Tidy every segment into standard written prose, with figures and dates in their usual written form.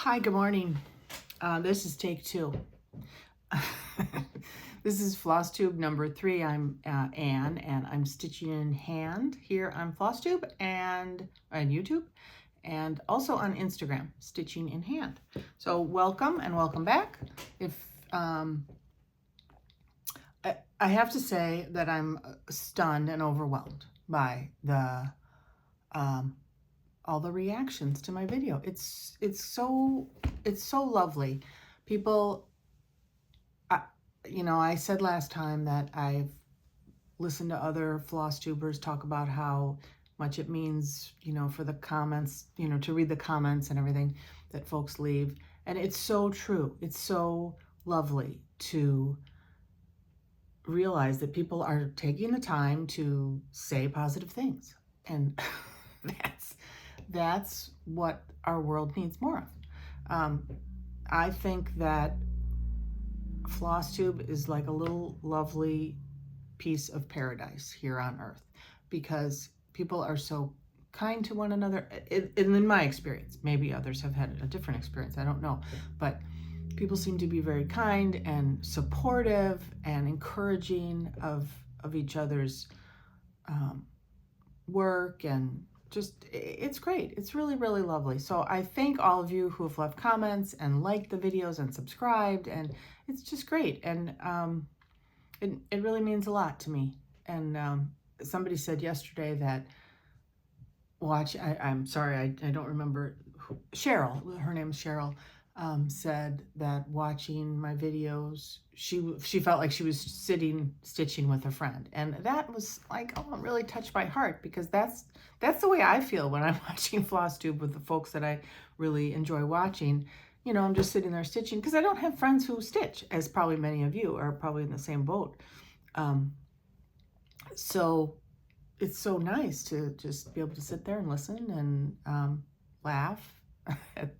Hi, good morning. This is take two. This is FlossTube number 3. I'm Anne, and I'm stitching in hand here on FlossTube and on YouTube, and also on Instagram, stitching in hand. So welcome and welcome back. If I have to say that I'm stunned and overwhelmed by the all the reactions to my video. It's so lovely. People, I said last time that I've listened to other floss tubers talk about how much it means, for the comments, to read the comments and everything that folks leave. And it's so true. It's so lovely to realize that people are taking the time to say positive things. And that's what our world needs more of. I think that FlossTube is like a little lovely piece of paradise here on earth, because people are so kind to one another. In my experience, maybe others have had a different experience, I don't know, but people seem to be very kind and supportive and encouraging of each other's work, and just, it's great. It's really, really lovely. So I thank all of you who have left comments and liked the videos and subscribed, and it's just great. And it really means a lot to me. And somebody said yesterday that I'm sorry, I don't remember Cheryl, her name is Cheryl, said that watching my videos, she felt like she was stitching with a friend. And that was like, oh, I'm really touched by heart, because that's the way I feel when I'm watching FlossTube with the folks that I really enjoy watching. I'm just sitting there stitching, because I don't have friends who stitch, as probably many of you are probably in the same boat. So it's so nice to just be able to sit there and listen and laugh at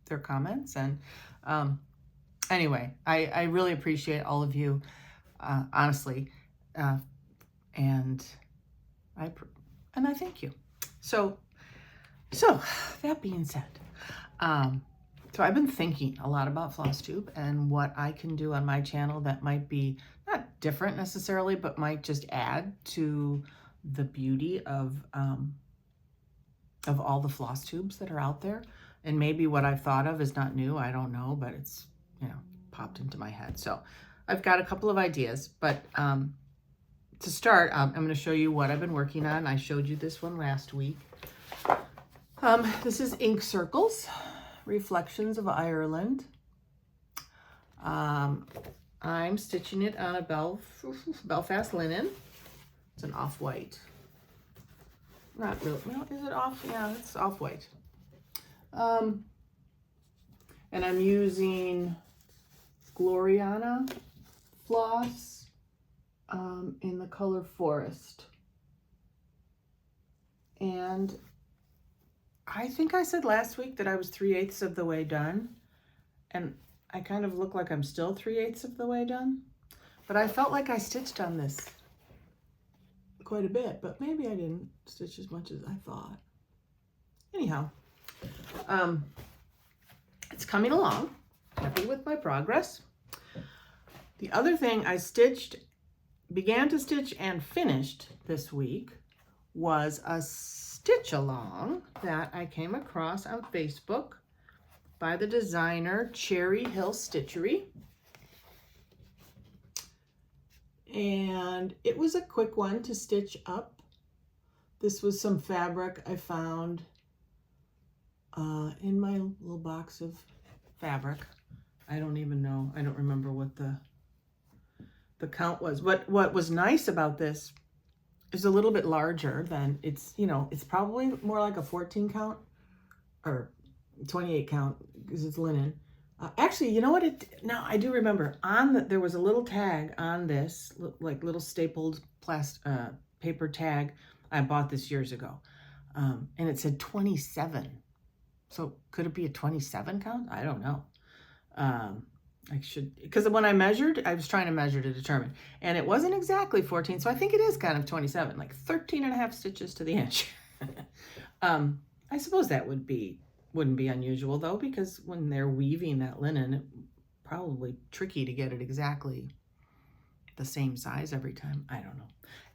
their comments. And anyway, I really appreciate all of you, honestly, and I thank you. So that being said, so I've been thinking a lot about FlossTube and what I can do on my channel that might be not different necessarily, but might just add to the beauty of all the floss tubes that are out there. And maybe what I've thought of is not new, I don't know, but it's, popped into my head. So I've got a couple of ideas, but to start, I'm going to show you what I've been working on. I showed you this one last week. This is Ink Circles, Reflections of Ireland. I'm stitching it on a Belfast linen. It's an off-white. Not really, well, is it off? Yeah, it's off-white. And I'm using Gloriana floss in the color Forest. And I think I said last week that I was 3/8 of the way done, and I kind of look like I'm still 3/8 of the way done, but I felt like I stitched on this quite a bit, but maybe I didn't stitch as much as I thought. Anyhow, it's coming along. Happy with my progress. The other thing I began to stitch and finished this week was a stitch along that I came across on Facebook by the designer Cherry Hill Stitchery. And it was a quick one to stitch up. This was some fabric I found in my little box of fabric. I don't even know. I don't remember what the count was. What was nice about this is a little bit larger than it's probably more like a 14 count or 28 count, because it's linen. Actually, you know what? Now I do remember there was a little tag on this, like little stapled paper tag. I bought this years ago, and it said 27. So could it be a 27 count? I don't know. I should, because when I measured, I was trying to measure to determine, and it wasn't exactly 14. So I think it is kind of 27, like 13 and a half stitches to the inch. I suppose that would be Wouldn't be unusual though, because when they're weaving that linen, it's probably tricky to get it exactly the same size every time. I don't know.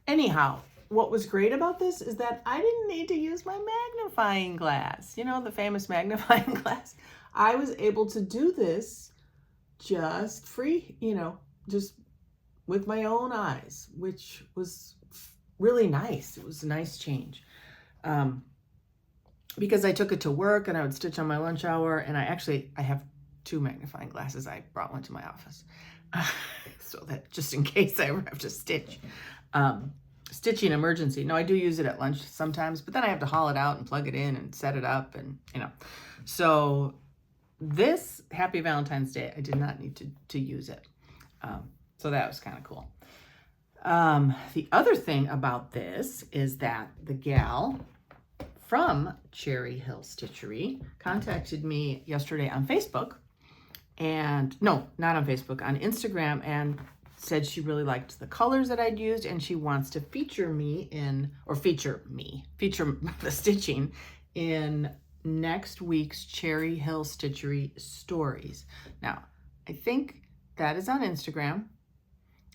Anyhow, what was great about this is that I didn't need to use my magnifying glass. You know, the famous magnifying glass. I was able to do this just free, you know, just with my own eyes, which was really nice. It was a nice change. Because I took it to work and I would stitch on my lunch hour, and I have 2 magnifying glasses. I brought one to my office. So that just in case I ever have to stitch. Stitching emergency. No, I do use it at lunch sometimes, but then I have to haul it out and plug it in and set it up, and you know. So this Happy Valentine's Day, I did not need to use it. So that was kind of cool. The other thing about this is that the gal from Cherry Hill Stitchery contacted me yesterday on Facebook, and no, not on Facebook, on Instagram, and said she really liked the colors that I'd used, and she wants to feature the stitching in next week's Cherry Hill Stitchery stories. Now, I think that is on Instagram,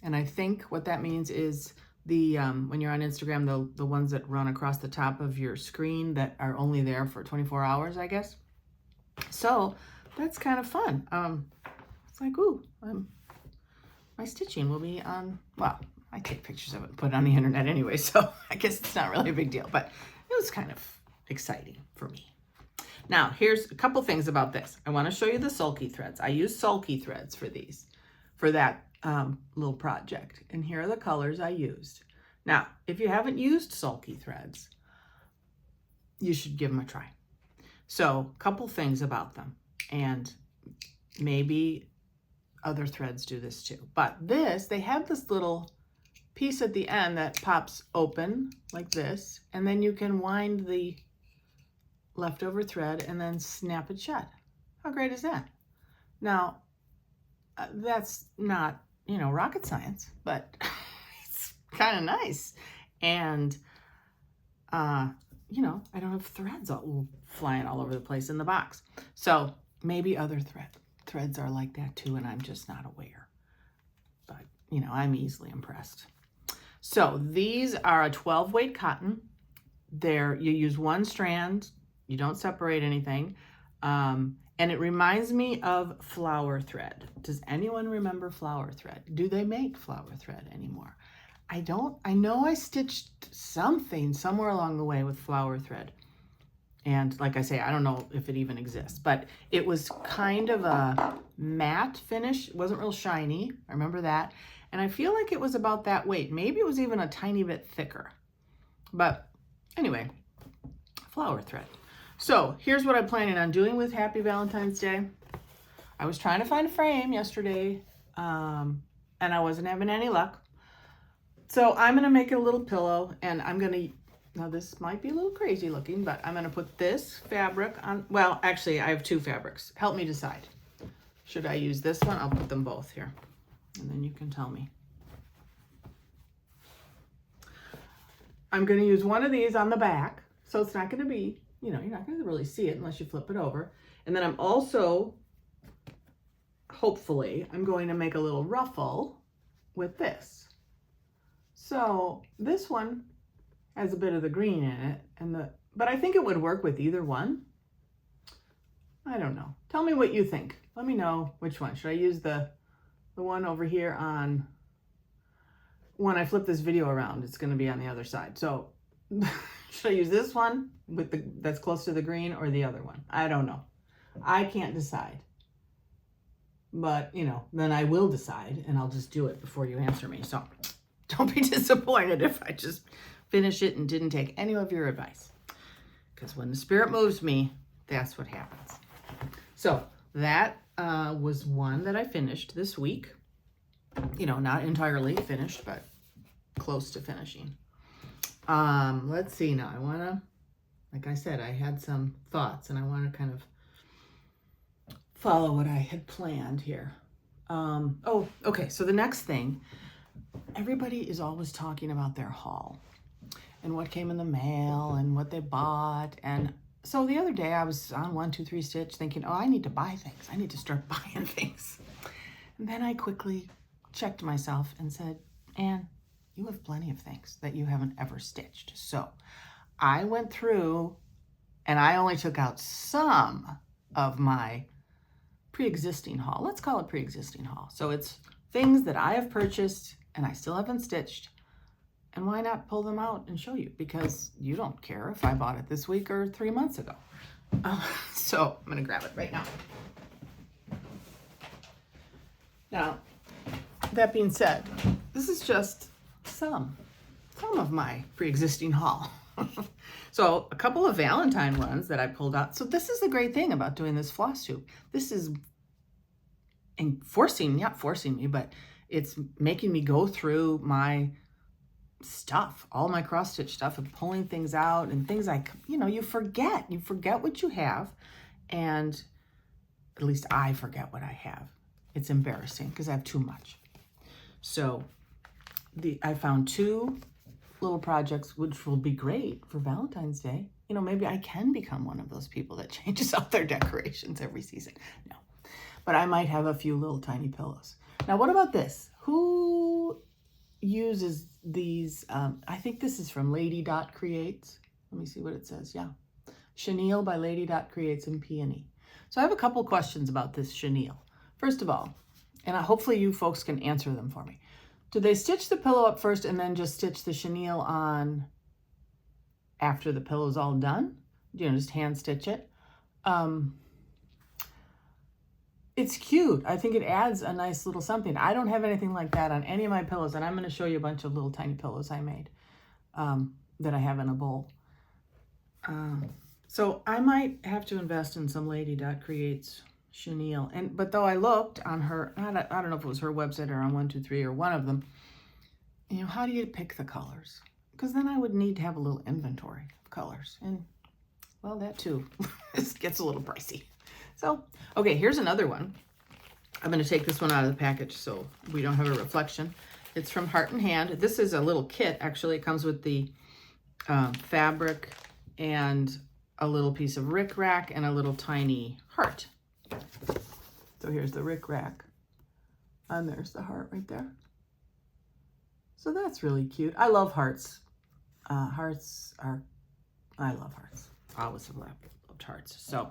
and I think what that means is the when you're on Instagram, the ones that run across the top of your screen that are only there for 24 hours, I guess. So that's kind of fun. It's like, ooh, my stitching will be on, well, I take pictures of it and put it on the internet anyway, so I guess it's not really a big deal, but it was kind of exciting for me. Now, here's a couple things about this. I want to show you the sulky threads. I use sulky threads for that little project, and here are the colors I used. Now, if you haven't used sulky threads, you should give them a try. So, a couple things about them, and maybe other threads do this too. But they have this little piece at the end that pops open like this, and then you can wind the leftover thread and then snap it shut. How great is that? Now, that's not, you know, rocket science, but it's kind of nice. And, you know, I don't have threads flying all over the place in the box. So maybe other threads are like that too, and I'm just not aware. But, you know, I'm easily impressed. So these are a 12 weight cotton. You use 1 strand. You don't separate anything. And it reminds me of flower thread. Does anyone remember flower thread? Do they make flower thread anymore? I don't. I know I stitched something somewhere along the way with flower thread. And like I say, I don't know if it even exists, but it was kind of a matte finish. It wasn't real shiny. I remember that. And I feel like it was about that weight. Maybe it was even a tiny bit thicker. But anyway, flower thread. So here's what I'm planning on doing with Happy Valentine's Day. I was trying to find a frame yesterday, and I wasn't having any luck. So I'm going to make a little pillow, and I'm going to, now this might be a little crazy looking, but I'm going to put this fabric on. Well, actually, I have 2 fabrics. Help me decide. Should I use this one? I'll put them both here, and then you can tell me. I'm going to use one of these on the back, so it's not going to be, you know, you're not going to really see it unless you flip it over. And then I'm also, hopefully, I'm going to make a little ruffle with this. So this one has a bit of the green in it, but I think it would work with either one. I don't know. Tell me what you think. Let me know which one. Should I use the one over here on, when I flip this video around, it's going to be on the other side. So should I use this one with that's close to the green, or the other one? I don't know. I can't decide. But, you know, then I will decide, and I'll just do it before you answer me. So don't be disappointed if I just finish it and didn't take any of your advice. Because when the spirit moves me, that's what happens. So that was one that I finished this week. You know, not entirely finished, but close to finishing. Let's see now. I want to, like I said, I had some thoughts, and I want to kind of follow what I had planned here. Oh, okay. So the next thing, everybody is always talking about their haul and what came in the mail and what they bought. And so the other day I was on 1, 2, 3 stitch thinking, oh, I need to buy things. I need to start buying things. And then I quickly checked myself and said, Anne, you have plenty of things that you haven't ever stitched. So I went through and I only took out some of my pre-existing haul. Let's call it pre-existing haul. So it's things that I have purchased and I still haven't stitched. And why not pull them out and show you? Because you don't care if I bought it this week or 3 months ago. So I'm gonna grab it right now. Now, that being said, this is just some of my pre-existing haul. So a couple of Valentine ones that I pulled out. So this is the great thing about doing this floss tube. This is not forcing me, but it's making me go through my stuff, all my cross stitch stuff, and pulling things out and things like, you forget what you have. And at least I forget what I have. It's embarrassing because I have too much. So I found 2 little projects which will be great for Valentine's Day. Maybe I can become one of those people that changes out their decorations every season. No, but I might have a few little tiny pillows. Now, what about this? Who uses these? I think this is from Lady Dot Creates. Let me see what it says. Yeah, Chenille by Lady Dot Creates in Peony. So I have a couple questions about this chenille. First of all, and hopefully you folks can answer them for me. Do they stitch the pillow up first and then just stitch the chenille on after the pillow's all done? Just hand stitch it. It's cute. I think it adds a nice little something. I don't have anything like that on any of my pillows, and I'm going to show you a bunch of little tiny pillows I made that I have in a bowl. So I might have to invest in some Lady Dot Creates chenille. But though I looked on her, I don't know if it was her website or on 123 or one of them, how do you pick the colors? Because then I would need to have a little inventory of colors. And, well, that too gets a little pricey. So, okay, here's another one. I'm going to take this one out of the package so we don't have a reflection. It's from Heart and Hand. This is a little kit, actually. It comes with the fabric and a little piece of rickrack and a little tiny heart. So here's the rickrack, and there's the heart right there. So that's really cute. I love hearts. I love hearts. I always have loved hearts. So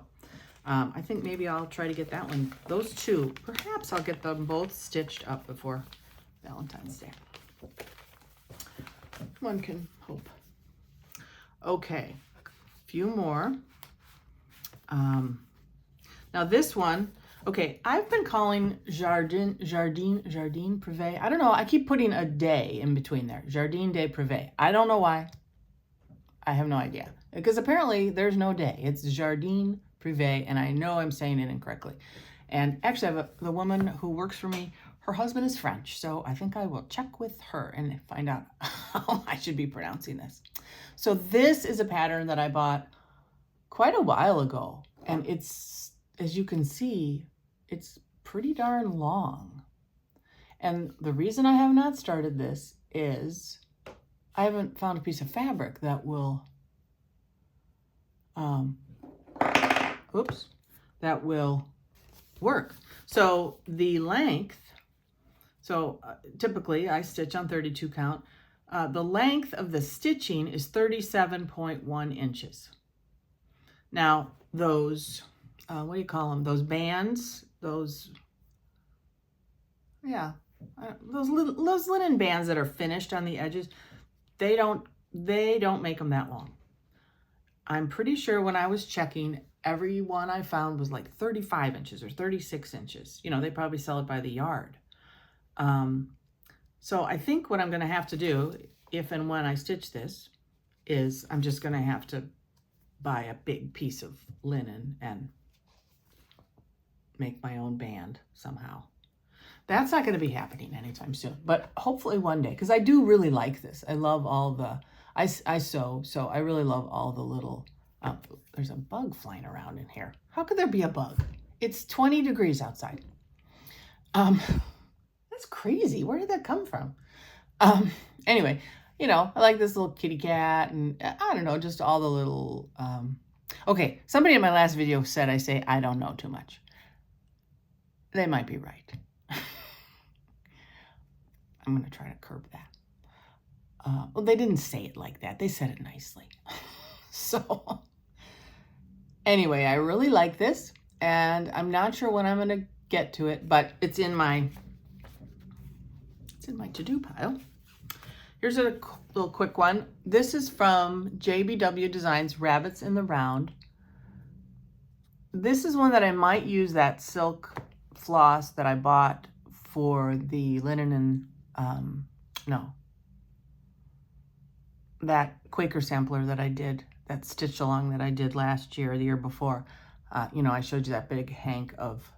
I think maybe I'll try to get that one. Those 2, perhaps I'll get them both stitched up before Valentine's Day. One can hope. Okay, a few more. Now this one, okay, I've been calling Jardin Privé. I don't know, I keep putting a day in between there. Jardin des Privés. I don't know why. I have no idea. Because apparently there's no day. It's Jardin Privé, and I know I'm saying it incorrectly. And actually, the woman who works for me, her husband is French, so I think I will check with her and find out how I should be pronouncing this. So this is a pattern that I bought quite a while ago, and it's, as you can see, it's pretty darn long. And the reason I have not started this is I haven't found a piece of fabric that will, that will work. So the length, typically I stitch on 32 count. The length of the stitching is 37.1 inches. Now those, what do you call them? Those bands, those linen bands that are finished on the edges, they don't make them that long. I'm pretty sure when I was checking, every one I found was like 35 inches or 36 inches. They probably sell it by the yard. So I think what I'm going to have to do, if and when I stitch this, is I'm just going to have to buy a big piece of linen and make my own band somehow. That's not going to be happening anytime soon, but hopefully one day, because I do really like this. I love all the, I sew, so I really love all the little, there's a bug flying around in here. How could there be a bug? It's 20 degrees outside. That's crazy. Where did that come from? Anyway, I like this little kitty cat, and I don't know, just all the little, Okay, somebody in my last video said I say I don't know too much. They might be right. I'm going to try to curb that. Well, they didn't say it like that. They said it nicely. So, anyway, I really like this, and I'm not sure when I'm going to get to it, but it's in my to-do pile. Here's a little quick one. This is from JBW Designs, Rabbits in the Round. This is one that I might use that silk floss that I bought for the linen and, that Quaker sampler that I did, that stitch along that I did last year or the year before. I showed you that big hank of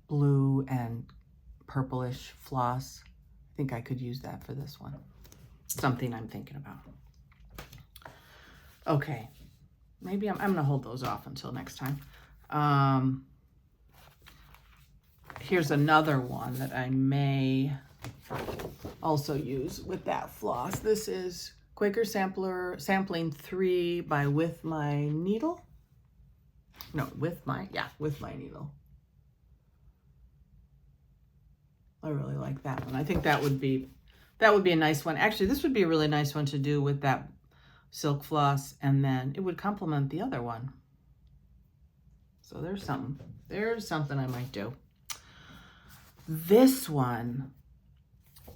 blue and purplish floss. I think I could use that for this one. Something I'm thinking about. Okay, maybe I'm going to hold those off until next time. Here's another one that I may also use with that floss. This is Quaker Sampling 3 by With My Needle. No, With My Needle. I really like that one. I think that would be a nice one. Actually, this would be a really nice one to do with that silk floss, and then it would complement the other one. So there's something I might do. This one,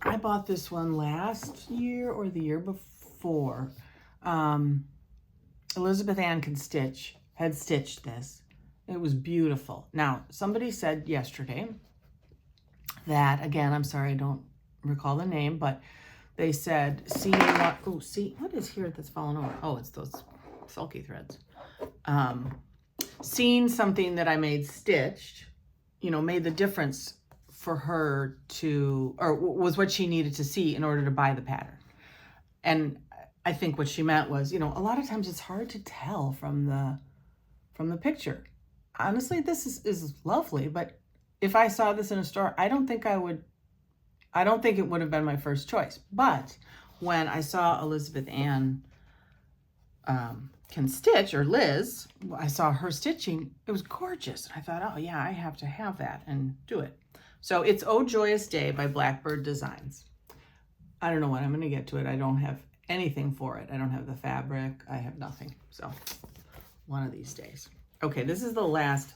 I bought this one last year or the year before. Elizabeth Ann had stitched this. It was beautiful. Now, somebody said yesterday that, again, I'm sorry, I don't recall the name, but they said, what is here that's fallen over? Oh, it's those sulky threads. Seeing something that I made stitched, made the difference for her or was what she needed to see in order to buy the pattern. And I think what she meant was, a lot of times it's hard to tell from the picture. Honestly, this is lovely, but if I saw this in a store, I don't think it would have been my first choice. But when I saw Elizabeth Ann can stitch, or Liz, I saw her stitching, it was gorgeous. I thought, oh yeah, I have to have that and do it. So it's Oh Joyous Day by Blackbird Designs. I don't know when I'm going to get to it. I don't have anything for it. I don't have the fabric. I have nothing. So one of these days. Okay, this is the last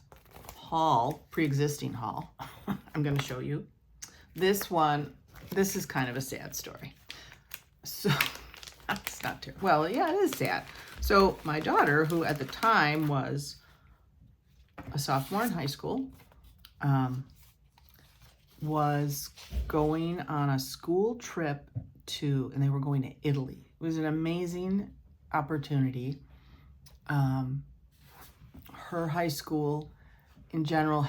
haul, pre-existing haul. I'm going to show you. This is kind of a sad story. So it's not terrible. Well, yeah, it is sad. So my daughter, who at the time was a sophomore in high school, was going on a school trip and they were going to Italy. It was an amazing opportunity. Her high school in general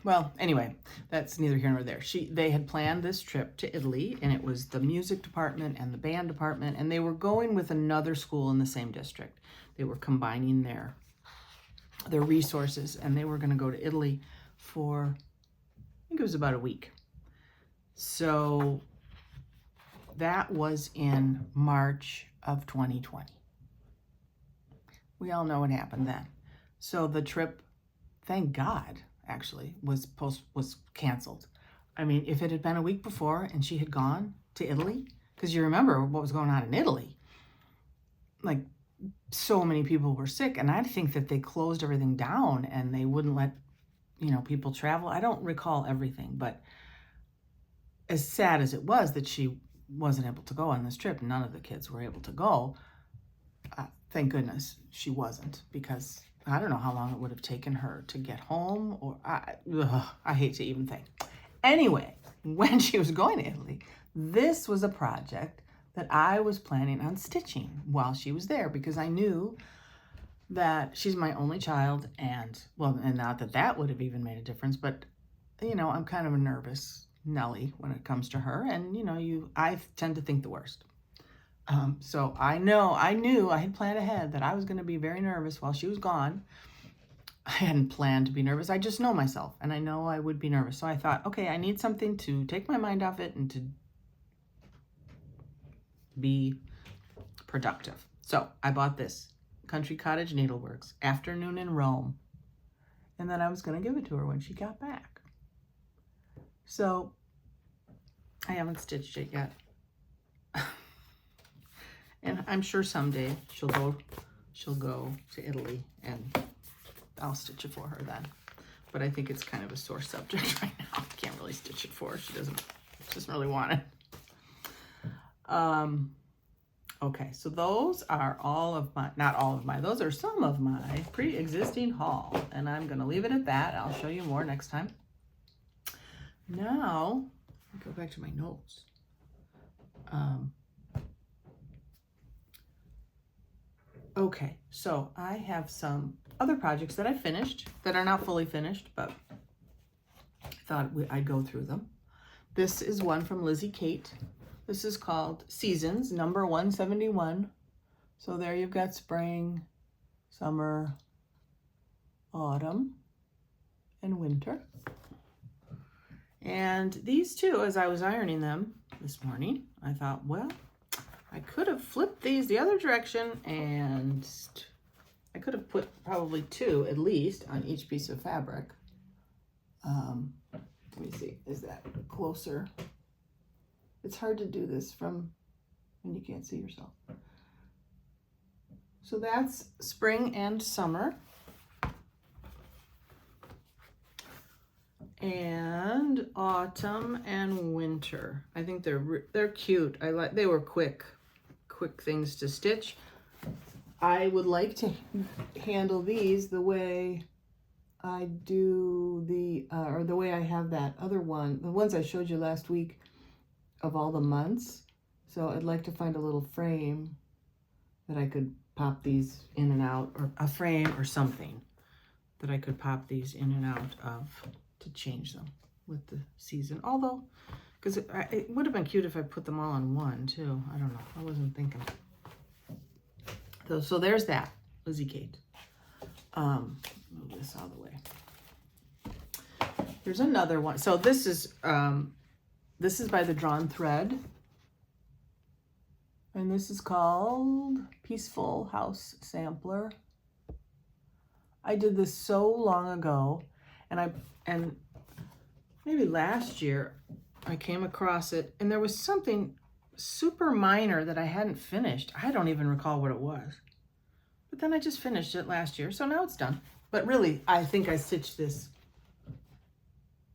well, anyway, that's neither here nor there. They had planned this trip to Italy, and it was the music department and the band department, and they were going with another school in the same district. They were combining their resources, and they were going to go to Italy for, I think it was about a week. So that was in March of 2020. We all know what happened then. So the trip, thank God, actually, was canceled. I mean, if it had been a week before and she had gone to Italy, because you remember what was going on in Italy, like so many people were sick, and I think that they closed everything down and they wouldn't let, people travel. I don't recall everything, but as sad as it was that she wasn't able to go on this trip, none of the kids were able to go. Thank goodness she wasn't, because I don't know how long it would have taken her to get home, or I hate to even think. Anyway, when she was going to Italy, this was a project that I was planning on stitching while she was there, because I knew that she's my only child, and not that would have even made a difference, but I'm kind of a nervous Nelly when it comes to her, and I tend to think the worst. So I knew I had planned ahead that I was going to be very nervous while she was gone. I hadn't planned to be nervous. I just know myself, and I know I would be nervous. So I thought, okay, I need something to take my mind off it and to be productive. So I bought this Country Cottage Needleworks Afternoon in Rome. And then I was going to give it to her when she got back. So I haven't stitched it yet. And I'm sure someday she'll go to Italy and I'll stitch it for her then. But I think it's kind of a sore subject right now. I can't really stitch it for her. She doesn't really want it. Okay, so those are all of my, not all of my, those are some of my pre-existing haul. And I'm going to leave it at that. I'll show you more next time. Now, let me go back to my notes. Okay, so I have some other projects that I finished that are not fully finished, but I thought I'd go through them. This is one from Lizzie Kate. This is called Seasons, number 171. So there you've got spring, summer, autumn, and winter. And these two, as I was ironing them this morning, I thought, well, I could have flipped these the other direction and I could have put probably two at least on each piece of fabric. Let me see, is that closer? It's hard to do this from when you can't see yourself. So that's spring and summer. And autumn and winter. I think they're cute. They were quick things to stitch. I would like to handle these the way I do or the way I have that other one, the ones I showed you last week of all the months. So I'd like to find a little frame that I could pop these in and out, or a frame or something that I could pop these in and out of to change them with the season. Although, because it would have been cute if I put them all on one too. I don't know. I wasn't thinking. So there's that, Lizzie Kate. Move this out of the way. There's another one. So this is by the Drawn Thread. And this is called Peaceful House Sampler. I did this so long ago, and maybe last year I came across it, and there was something super minor that I hadn't finished. I don't even recall what it was. But then I just finished it last year, so now it's done. But really, I think I stitched this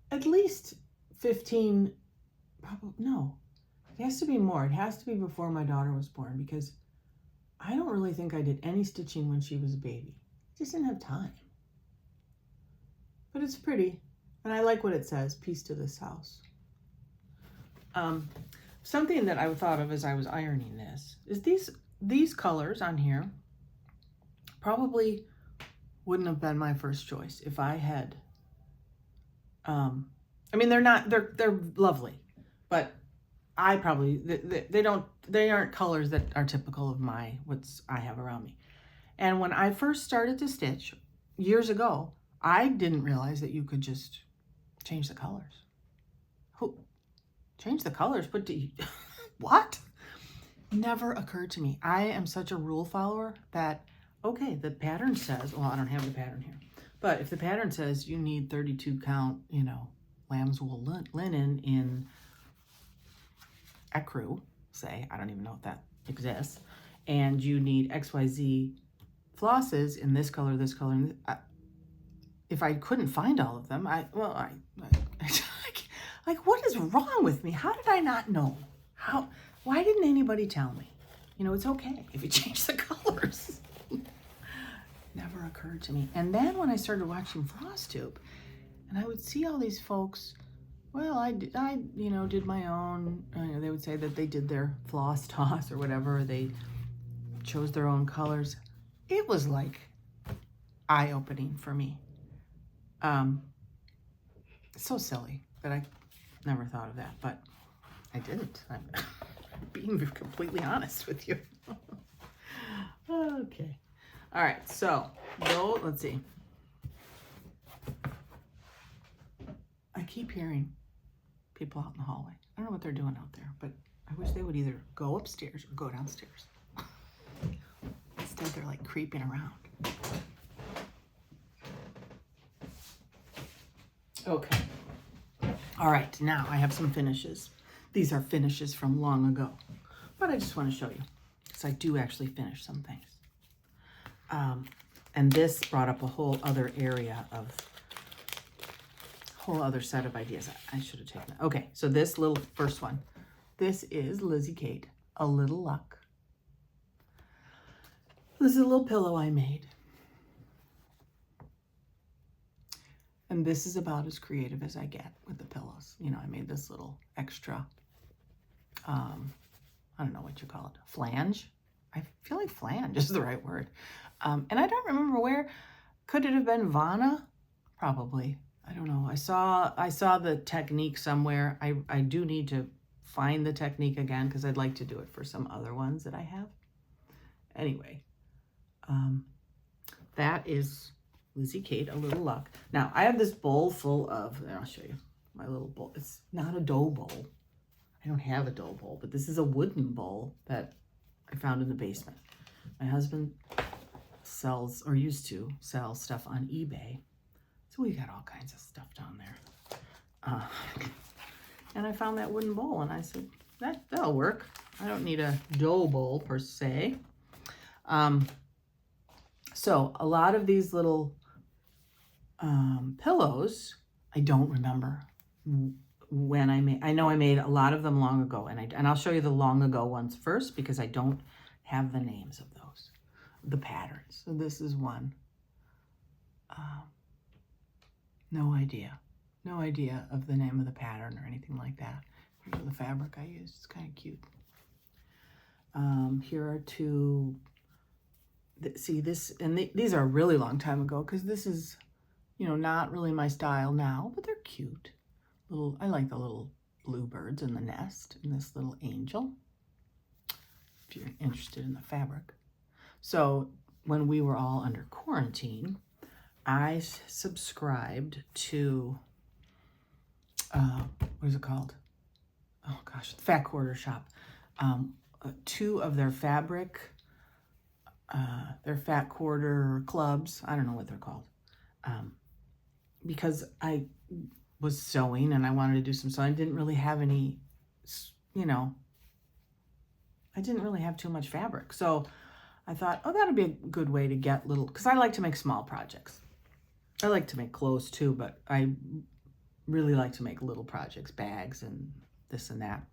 at least 15, probably, no, it has to be more. It has to be before my daughter was born, because I don't really think I did any stitching when she was a baby. I just didn't have time. But it's pretty, and I like what it says, peace to this house. Something that I thought of as I was ironing this is these colors on here probably wouldn't have been my first choice if I had, I mean, they're lovely, but I probably, they aren't colors that are typical of I have around me. And when I first started to stitch years ago, I didn't realize that you could just change the colors. Who? Change the colors? But what? Never occurred to me. I am such a rule follower that, okay, the pattern says, well, I don't have the pattern here, but if the pattern says you need 32 count, lamb's wool linen in ecru, say, I don't even know if that exists, and you need XYZ flosses in this color, and if I couldn't find all of them, like, what is wrong with me? How did I not know? Why didn't anybody tell me? It's okay if you change the colors. Never occurred to me. And then when I started watching FlossTube, and I would see all these folks, well, I did my own, they would say that they did their floss toss or whatever, they chose their own colors. It was like eye-opening for me. It's so silly that I never thought of that, but I didn't. I'm being completely honest with you. Okay. All right, so let's see. I keep hearing people out in the hallway. I don't know what they're doing out there, but I wish they would either go upstairs or go downstairs. think they're like creeping around. Okay. All right, now I have some finishes. These are finishes from long ago, but I just want to show you because I do actually finish some things. And this brought up a whole other area of, whole other set of ideas. I should have taken that. Okay, so this little first one, this is Lizzie Kate, A Little Luck. This is a little pillow I made. And this is about as creative as I get with the pillows. You know, I made this little extra, I don't know what you call it, flange. I feel like flange is the right word. And I don't remember where. Could it have been Vanna? Probably. I don't know. I saw the technique somewhere. I do need to find the technique again because I'd like to do it for some other ones that I have. Anyway, that is Lizzie Kate, A Little Luck. Now, I have this bowl full of, and I'll show you my little bowl. It's not a dough bowl. I don't have a dough bowl, but this is a wooden bowl that I found in the basement. My husband sells, or used to sell, stuff on eBay. So we got all kinds of stuff down there. And I found that wooden bowl, and I said, that'll work. I don't need a dough bowl per se. So a lot of these little pillows, I don't remember when I made. I know I made a lot of them long ago, and I'll show you the long ago ones first because I don't have the names of those, the patterns. So this is one. No idea of the name of the pattern or anything like that. Here's the fabric I used. It's kind of cute. Here are two. See this, and these are a really long time ago because this is, you know, not really my style now, but they're cute. I like the little bluebirds in the nest and this little angel, if you're interested in the fabric. So when we were all under quarantine, I subscribed to, what is it called? Oh gosh, Fat Quarter Shop. Two of their fabric, their Fat Quarter clubs, I don't know what they're called, because I was sewing and I wanted to do some sewing. I didn't really have any, you know, I didn't really have too much fabric. So I thought, oh, that'd be a good way to get little, because I like to make small projects. I like to make clothes too, but I really like to make little projects, bags and this and that.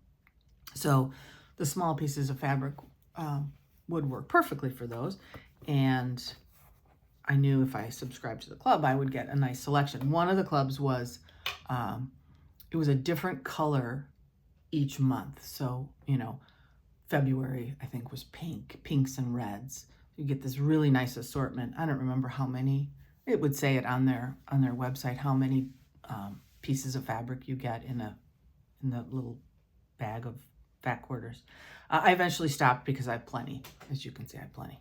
So the small pieces of fabric would work perfectly for those. And I knew if I subscribed to the club, I would get a nice selection. One of the clubs was, it was a different color each month. So, you know, February, I think, was pinks and reds. You get this really nice assortment. I don't remember how many. It would say it on their website how many pieces of fabric you get in the little bag of Fat Quarters. I eventually stopped because I have plenty. As you can see, I have plenty.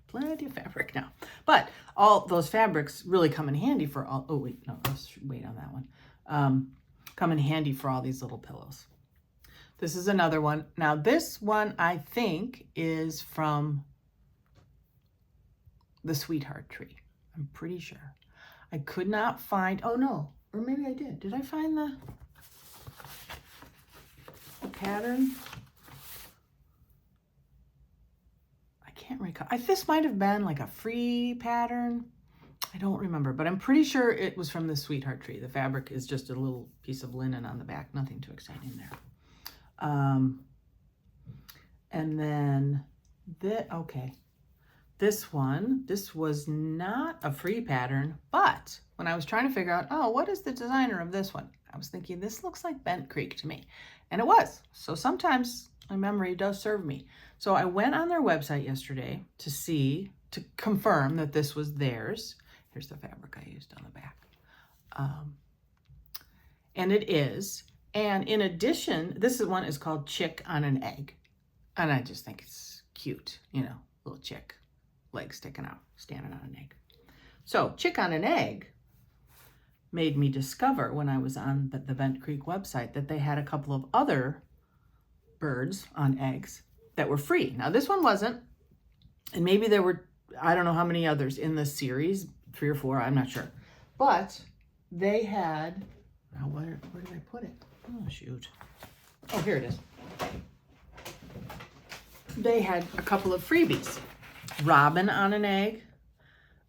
Plenty of fabric now. But all those fabrics really come in handy for all, oh wait, no, let's wait on that one. Come in handy for all these little pillows. This is another one. Now this one I think is from the Sweetheart Tree. I'm pretty sure. I could not find, oh no, or maybe I did. Did I find the pattern? I can't recall. This might have been like a free pattern. I don't remember, but I'm pretty sure it was from the Sweetheart Tree. The fabric is just a little piece of linen on the back, nothing too exciting there. And then, okay. This one, this was not a free pattern, but when I was trying to figure out, oh, what is the designer of this one? I was thinking, this looks like Bent Creek to me. And it was. So sometimes my memory does serve me. So I went on their website yesterday to confirm that this was theirs. Here's the fabric I used on the back. And it is. And in addition, this one is called Chick on an Egg. And I just think it's cute, you know, little chick. Legs sticking out, standing on an egg. So Chick on an Egg made me discover when I was on the Bent Creek website that they had a couple of other birds on eggs that were free. Now this one wasn't, And maybe there were, I don't know how many others in this series, 3 or 4, I'm not sure. But they had, now where did I put it? Oh, shoot. Oh, here it is. They had a couple of freebies. Robin on an egg.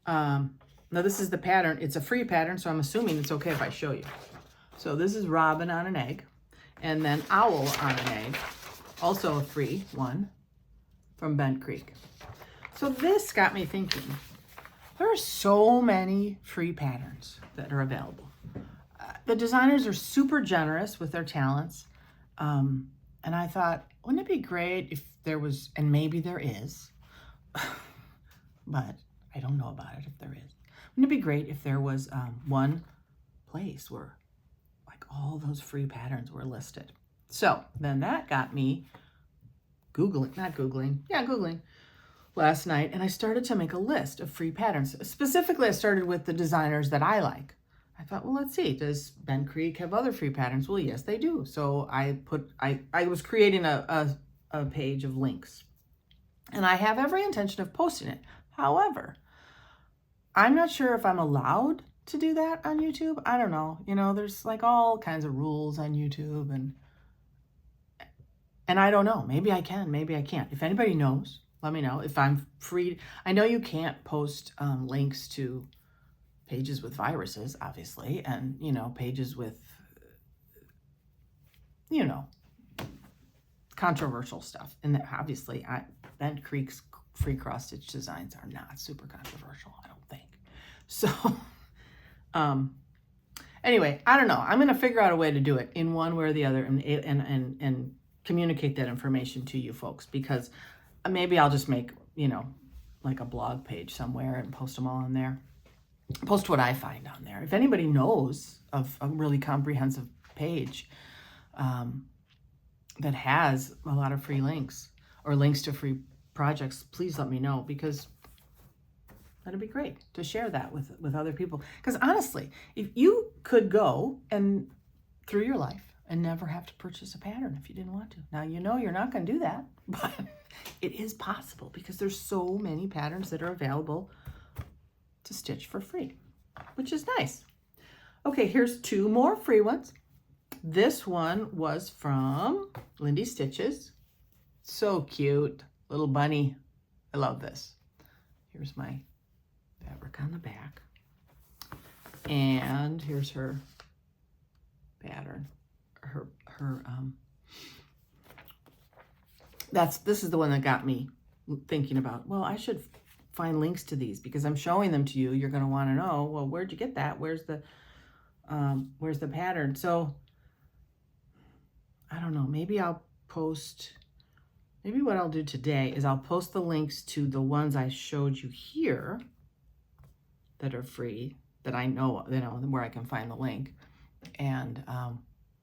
Now this is the pattern. It's a free pattern, so I'm assuming it's okay if I show you. So this is Robin on an egg. And then Owl on an egg. Also a free one from Bent Creek. So this got me thinking. There are so many free patterns that are available. The designers are super generous with their talents. And I thought, wouldn't it be great if there was, and maybe there is, but I don't know about it if there is. Wouldn't it be great if there was one place where like all those free patterns were listed? So then that got me Googling last night, and I started to make a list of free patterns. Specifically, I started with the designers that I like. I thought, well, let's see, does Bent Creek have other free patterns? Well, yes, they do. So I was creating a page of links, and I have every intention of posting it. However, I'm not sure if I'm allowed to do that on YouTube. I don't know. You know, there's like all kinds of rules on YouTube, and I don't know. Maybe I can, maybe I can't. If anybody knows, let me know. If I'm free, I know you can't post links to pages with viruses, obviously, and, you know, pages with, you know, controversial stuff. And that obviously, Bent Creek's free cross-stitch designs are not super controversial, I don't think. So, anyway, I don't know. I'm going to figure out a way to do it in one way or the other and communicate that information to you folks, because maybe I'll just make, you know, like a blog page somewhere and post them all on there. Post what I find on there. If anybody knows of a really comprehensive page that has a lot of free links or links to free projects, please let me know, because that'd be great to share that with other people. Because honestly, if you could go and through your life and never have to purchase a pattern if you didn't want to. Now, you know you're not going to do that, but it is possible because there's so many patterns that are available to stitch for free, which is nice. Okay, here's 2 more free ones. This one was from Lindy Stitches. So cute, little bunny. I love this. Here's my fabric on the back. And here's her pattern. This is the one that got me thinking about, well, I should find links to these because I'm showing them to you. You're going to want to know, well, where'd you get that? Where's the pattern? So I don't know, maybe what I'll do today is I'll post the links to the ones I showed you here that are free, that I know, you know, where I can find the link. And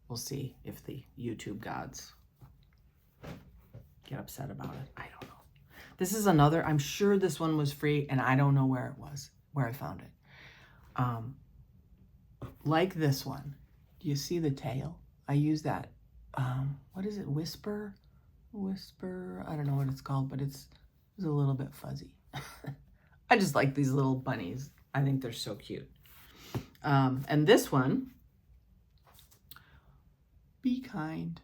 we'll see if the YouTube gods get upset about it. I don't know. This is another, I'm sure this one was free and I don't know where it was, where I found it. Like this one. Do you see the tail? I use that, what is it, Whisper? I don't know what it's called, but it's a little bit fuzzy. I just like these little bunnies. I think they're so cute. And this one, Be Kind.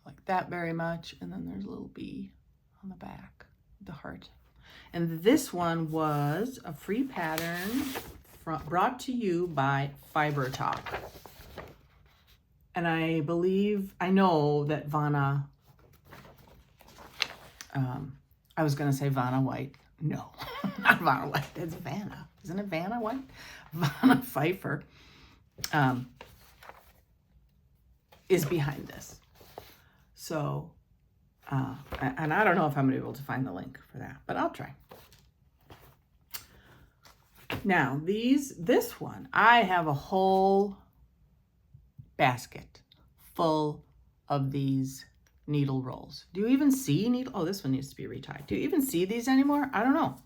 I like that very much. And then there's a little bee on the back, the heart. And this one was a free pattern brought to you by Fiber Talk. And I know that Vanna, I was going to say Vanna White. No, not Vanna White. It's Vanna. Isn't it Vanna White? Vanna Pfeiffer is behind this. So, and I don't know if I'm going to be able to find the link for that, but I'll try. Now, this one, I have a whole basket full of these needle rolls. Do you even see needle? Oh, this one needs to be retied. Do you even see these anymore? I don't know.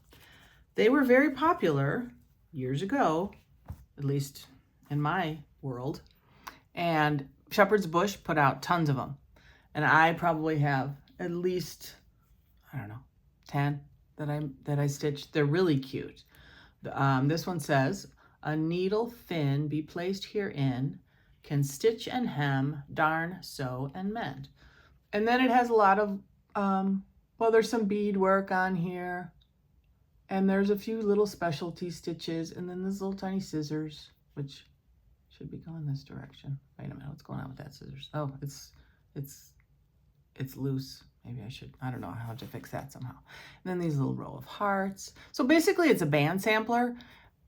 They were very popular years ago, at least in my world. And Shepherd's Bush put out tons of them. And I probably have at least, I don't know, 10 that I stitched. They're really cute. This one says, a needle thin be placed herein, can stitch and hem, darn, sew, and mend. And then it has a lot of, well, there's some bead work on here. And there's a few little specialty stitches. And then there's little tiny scissors, which should be going this direction. Wait a minute, what's going on with that scissors? Oh, it's loose. Maybe I don't know how to fix that somehow. And then these little row of hearts. So basically it's a band sampler,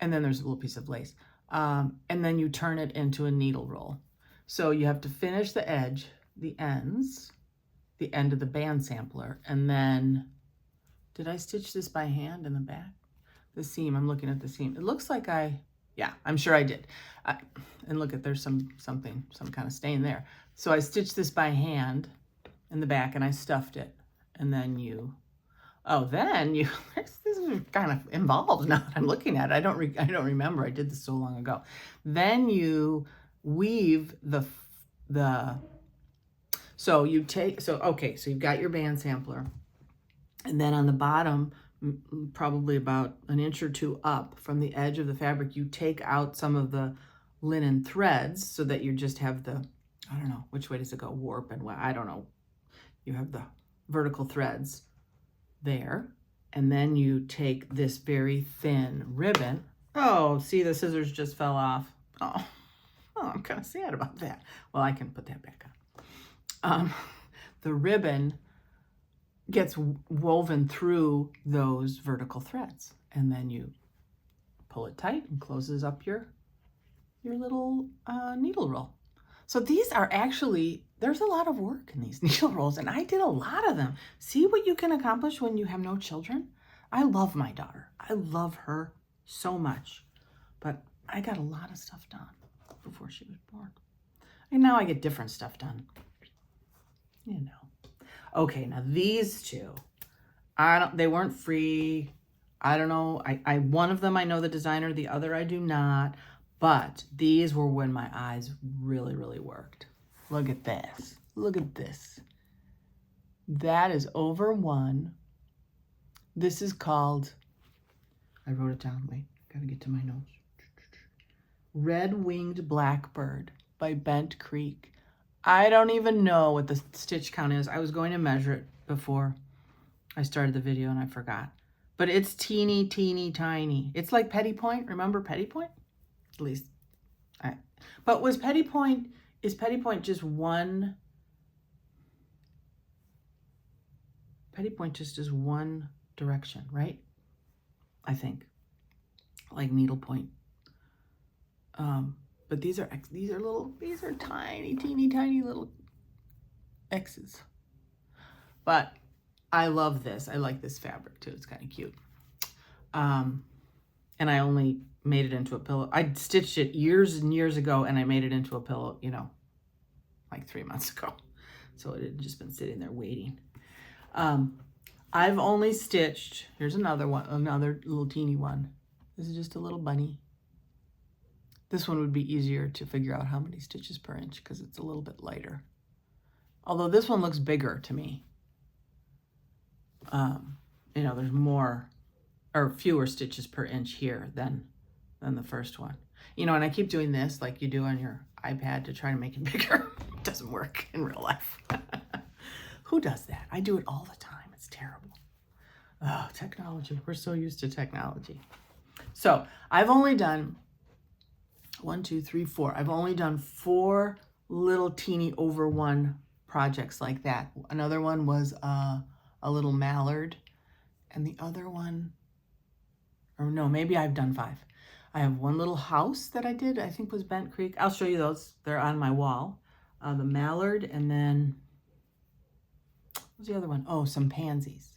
and then there's a little piece of lace. And then you turn it into a needle roll. So you have to finish the edge, the ends, the end of the band sampler, and then, did I stitch this by hand in the back? The seam, I'm looking at the seam. It looks like yeah, I'm sure I did. And look at, there's some kind of stain there. So I stitched this by hand in the back and I stuffed it. And then this is kind of involved now that I'm looking at it. I don't remember, I did this so long ago. Then you weave so you've got your band sampler, and then on the bottom, probably about an inch or two up from the edge of the fabric, you take out some of the linen threads so that you just have the, I don't know, which way does it go? Warp and what? I don't know. You have the vertical threads there. And then you take this very thin ribbon. Oh, see, the scissors just fell off. Oh, I'm kind of sad about that. Well, I can put that back on. The ribbon gets woven through those vertical threads, and then you pull it tight and closes up your little needle roll. So these are actually, there's a lot of work in these needle rolls, and I did a lot of them. See what you can accomplish when you have no children? I love my daughter. I love her so much, but I got a lot of stuff done before she was born. And now I get different stuff done, you know. Okay, now these two, they weren't free. I don't know. One of them I know the designer, the other I do not. But these were when my eyes really, really worked. Look at this. Look at this. That is over one. This is called, I wrote it down. Wait, gotta get to my notes. Red-Winged Blackbird by Bent Creek. I don't even know what the stitch count is. I was going to measure it before I started the video and I forgot. But it's teeny, teeny, tiny. It's like Petty Point. Remember Petty Point? At least. But is Petty Point just one? Petty Point just is one direction, right? I think. Like needlepoint. But these are tiny, teeny, tiny little X's. But I love this. I like this fabric too. It's kind of cute. And I only made it into a pillow. I stitched it years and years ago, and I made it into a pillow, like 3 months ago. So it had just been sitting there waiting. I've only stitched, here's another one, another little teeny one. This is just a little bunny. This one would be easier to figure out how many stitches per inch because it's a little bit lighter. Although this one looks bigger to me. There's more or fewer stitches per inch here than the first one. And I keep doing this like you do on your iPad to try to make it bigger. It doesn't work in real life. Who does that? I do it all the time. It's terrible. Oh, technology. We're so used to technology. So I've only done 1, 2, 3, 4. I've only done 4 little teeny over one projects like that. Another one was a little mallard, and the other one, or no, maybe I've done 5. I have one little house that I did, I think was Bent Creek. I'll show you those. They're on my wall. The mallard, and then, what's the other one? Oh, some pansies.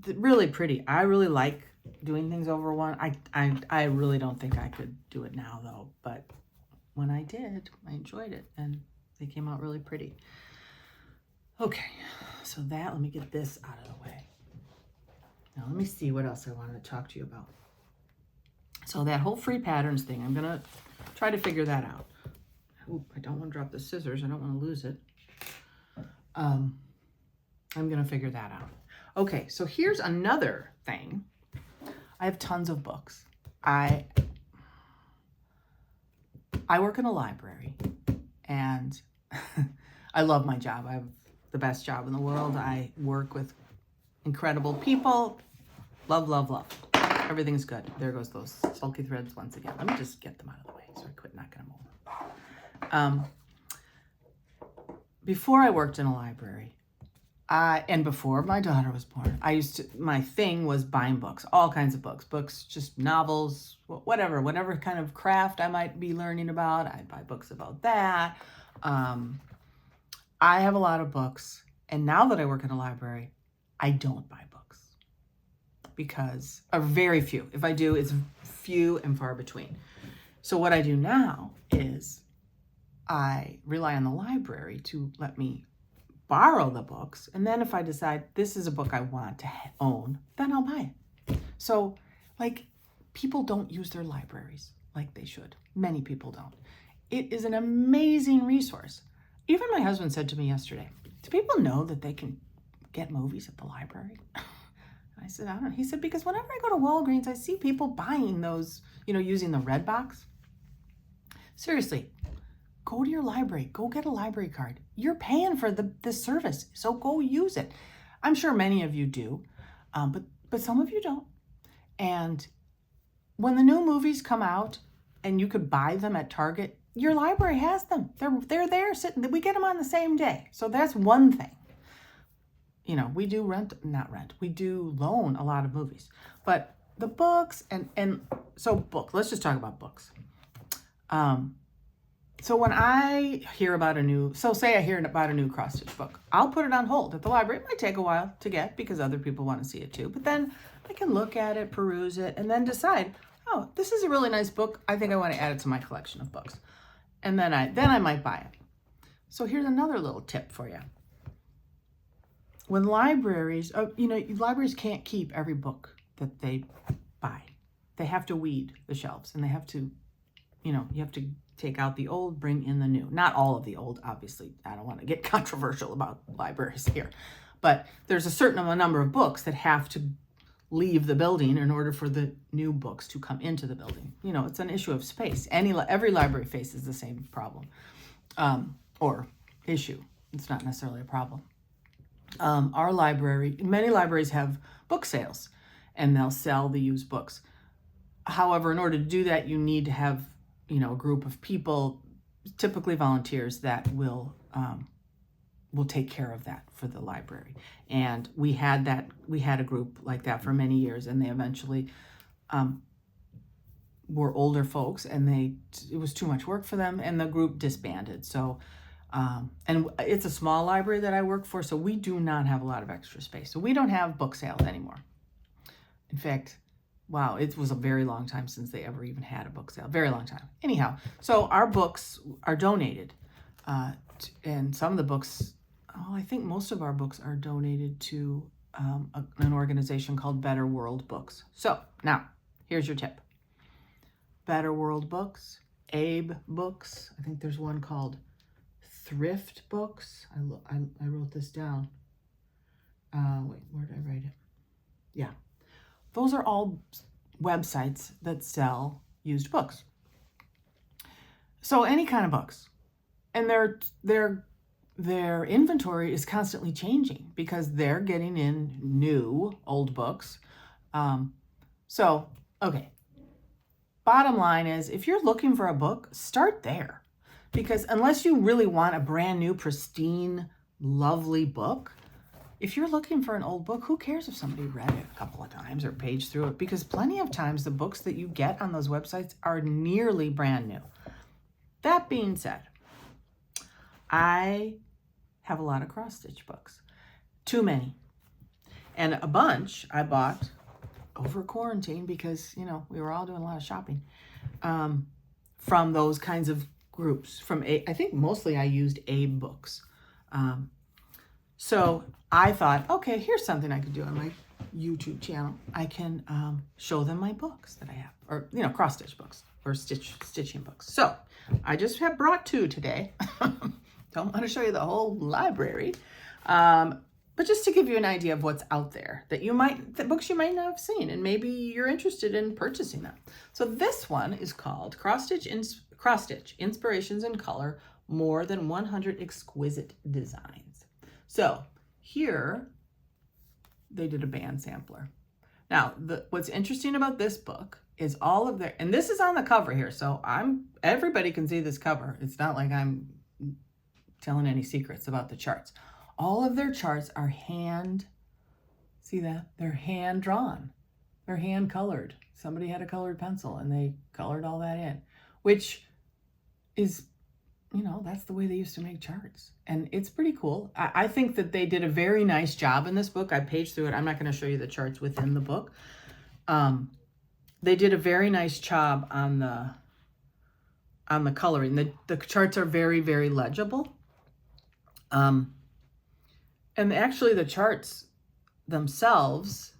Really pretty. I really like doing things over one. I really don't think I could do it now though, but when I did, I enjoyed it and they came out really pretty. Okay, so let me get this out of the way. Now let me see what else I wanted to talk to you about. So that whole free patterns thing, I'm gonna try to figure that out. Oop, I don't want to drop the scissors. I don't want to lose it. I'm gonna figure that out. Okay, so here's another thing. I have tons of books. I work in a library, and I love my job. I have the best job in the world. I work with incredible people. Love, love, love. Everything's good. There goes those sulky threads once again. Let me just get them out of the way so I quit knocking them over. Before I worked in a library, and before my daughter was born, my thing was buying books, all kinds of books, just novels, whatever kind of craft I might be learning about. I'd buy books about that. I have a lot of books, and now that I work in a library, I don't buy books because very few. If I do, it's few and far between. So what I do now is I rely on the library to let me borrow the books, and then if I decide this is a book I want to own, then I'll buy it. So, like, people don't use their libraries like they should. Many people don't. It is an amazing resource. Even my husband said to me yesterday, do people know that they can get movies at the library? I said, I don't know. He said, because whenever I go to Walgreens, I see people buying those, using the red box. Seriously, go to your library. Go get a library card. You're paying for this service, so go use it. I'm sure many of you do, but some of you don't. And when the new movies come out and you could buy them at Target, your library has them. They're there sitting. We get them on the same day. So that's one thing. We do we do loan a lot of movies. But the books let's just talk about books. So when I hear about say I hear about a new cross-stitch book, I'll put it on hold at the library. It might take a while to get because other people want to see it too. But then I can look at it, peruse it, and then decide, oh, this is a really nice book. I think I want to add it to my collection of books. And then I might buy it. So here's another little tip for you. When libraries can't keep every book that they buy. They have to weed the shelves, and they have to, you have to take out the old, bring in the new. Not all of the old, obviously. I don't want to get controversial about libraries here. But there's a certain number of books that have to leave the building in order for the new books to come into the building. It's an issue of space. Every library faces the same problem or issue. It's not necessarily a problem. Many libraries have book sales, and they'll sell the used books. However, in order to do that, you need to have a group of people, typically volunteers, that will take care of that for the library. And we had a group like that for many years, and they eventually were older folks, and it was too much work for them, and the group disbanded. So, and it's a small library that I work for, so we do not have a lot of extra space. So we don't have book sales anymore. In fact, wow, it was a very long time since they ever even had a book sale. Very long time. Anyhow, so our books are donated. And some of the books, I think most of our books are donated to an organization called Better World Books. So now, here's your tip. Better World Books, Abe Books. I think there's one called Thrift Books. I wrote this down. Wait, where did I write it? Yeah. Those are all websites that sell used books. So any kind of books. And their inventory is constantly changing because they're getting in new old books. Okay. Bottom line is, if you're looking for a book, start there. Because unless you really want a brand new, pristine, lovely book, if you're looking for an old book, who cares if somebody read it a couple of times or paged through it? Because plenty of times the books that you get on those websites are nearly brand new. That being said, I have a lot of cross-stitch books. Too many. And a bunch I bought over quarantine because, we were all doing a lot of shopping from those kinds of groups. I think mostly I used Abe Books. So I thought, okay, here's something I could do on my YouTube channel. I can show them my books that I have, or, cross-stitch books or stitching books. So I just have brought two today. Don't want to show you the whole library. but just to give you an idea of what's out there that the books you might not have seen, and maybe you're interested in purchasing them. So this one is called Cross Stitch Inspirations in Color, More Than 100 Exquisite Designs. So here they did a band sampler. Now, what's interesting about this book is all of and this is on the cover here, so everybody can see this cover. It's not like I'm telling any secrets about the charts. All of their charts are see that? They're hand drawn. They're hand colored. Somebody had a colored pencil and they colored all that in, which is, that's the way they used to make charts. And it's pretty cool. I think that they did a very nice job in this book. I paged through it. I'm not going to show you the charts within the book. They did a very nice job on the coloring. The charts are very, very legible. And actually the charts themselves,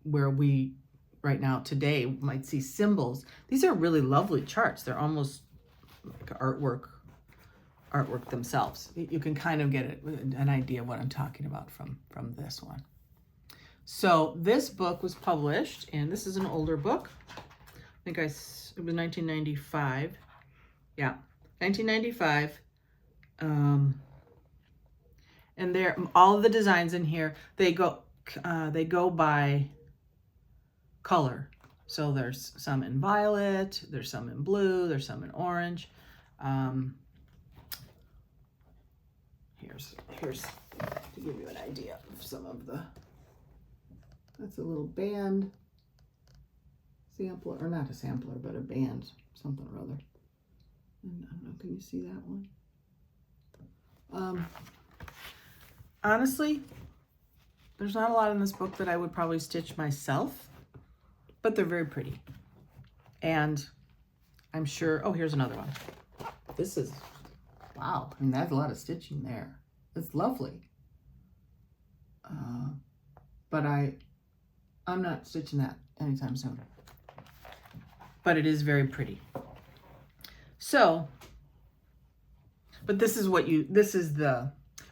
where we right now today might see symbols, these are really lovely charts. They're almost like artwork themselves. You can kind of get an idea of what I'm talking about from this one. So this book was published, and this is an older book. I think it was 1995. Yeah, 1995. And there, all of the designs in here, they go by color. So there's some in violet, there's some in blue, there's some in orange. Here's to give you an idea of some of that's a little band sampler, or not a sampler, but a band, something or other. And I don't know, can you see that one? Honestly, there's not a lot in this book that I would probably stitch myself, but they're very pretty. And I'm sure, oh, here's another one. This is, wow, I mean, that's a lot of stitching there. It's lovely. But I'm not stitching that anytime soon. But it is very pretty. So, but this is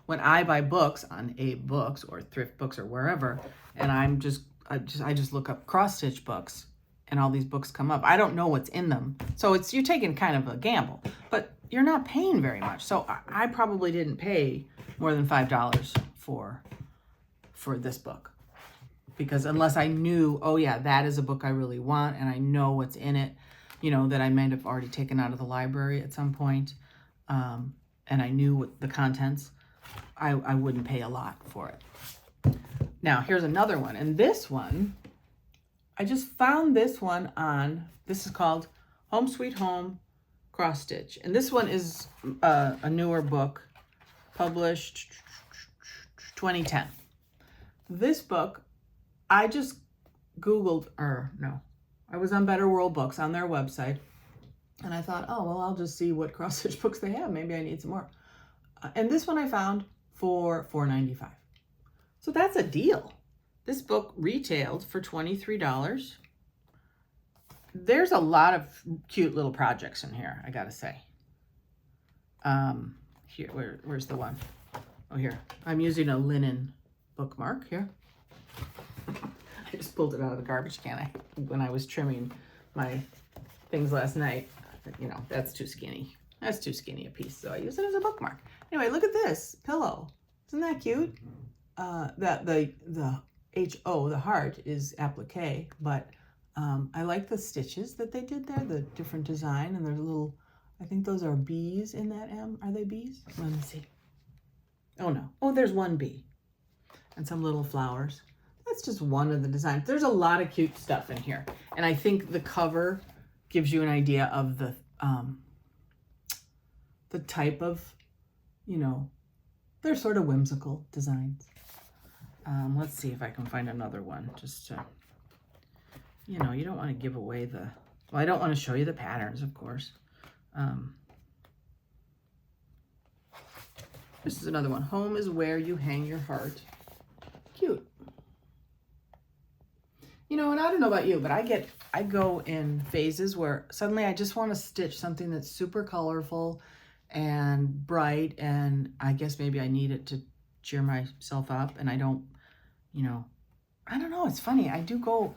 when I buy books on Abe Books or Thrift Books or wherever, and I just look up cross stitch books, and all these books come up. I don't know what's in them, so you're taking kind of a gamble, but you're not paying very much. So I probably didn't pay more than $5 for this book, because unless I knew, oh yeah, that is a book I really want, and I know what's in it, that I might have already taken out of the library at some point, and I knew what the contents, I wouldn't pay a lot for it. Now, here's another one. And this one, I just found this one this is called Home Sweet Home Cross Stitch. And this one is a newer book, published 2010. This book, I just Googled, I was on Better World Books on their website. And I thought, oh, well, I'll just see what cross stitch books they have. Maybe I need some more. And this one I found for $4.95. So that's a deal. This book retailed for $23. There's a lot of cute little projects in here, I gotta say. Here, where's the one? Oh, here. I'm using a linen bookmark here. I just pulled it out of the garbage can when I was trimming my things last night. That's too skinny. That's too skinny a piece, so I use it as a bookmark. Anyway, look at this pillow. Isn't that cute? The HO, the heart, is applique, but I like the stitches that they did there, the different design, and there's little, I think those are bees in that M. Are they bees? Let me see. Oh no. Oh, there's one bee. And some little flowers. That's just one of the designs. There's a lot of cute stuff in here. And I think the cover gives you an idea of the type of, they're sort of whimsical designs. Let's see if I can find another one just to, you don't want to give away I don't want to show you the patterns, of course. This is another one. Home is where you hang your heart. Cute. And I don't know about you, but I go in phases where suddenly I just want to stitch something that's super colorful and bright, and I guess maybe I need it to cheer myself up, and I don't, you know, I don't know. It's funny. I go